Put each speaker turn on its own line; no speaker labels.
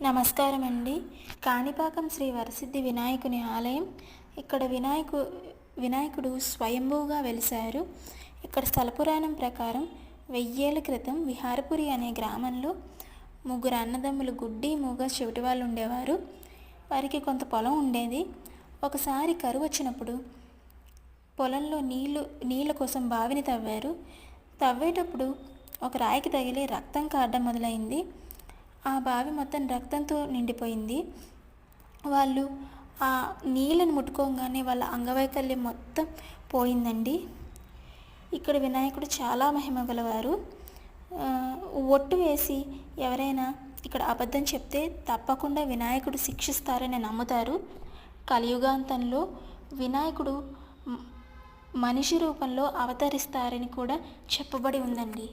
నమస్కారం అండి. కాణిపాకం శ్రీ వరసిద్ధి వినాయకుని ఆలయం. ఇక్కడ వినాయకుడు స్వయంభూగా వెలిశారు. ఇక్కడ స్థల పురాణం ప్రకారం 1000 ఏళ్ల క్రితం విహారపురి అనే గ్రామంలో ముగ్గురు అన్నదమ్ములు గుడ్డి, మూగ, చెవిటి వాళ్ళు ఉండేవారు. వారికి కొంత పొలం ఉండేది. ఒకసారి కరువు వచ్చినప్పుడు పొలంలో నీళ్ళ కోసం బావిని తవ్వేటప్పుడు ఒక రాయికి తగిలి రక్తం కారడం మొదలైంది. ఆ బావి మొత్తం రక్తంతో నిండిపోయింది. వాళ్ళు ఆ నీళ్ళను ముట్టుకోగానే వాళ్ళ అంగవైకల్యం మొత్తం పోయిందండి. ఇక్కడ వినాయకుడు చాలా మహిమ గలవారు. ఒట్టు వేసి ఎవరైనా ఇక్కడ అబద్ధం చెప్తే తప్పకుండా వినాయకుడు శిక్షిస్తారని నమ్ముతారు. కలియుగాంతంలో వినాయకుడు మనిషి రూపంలో అవతరిస్తారని కూడా చెప్పబడి ఉందండి.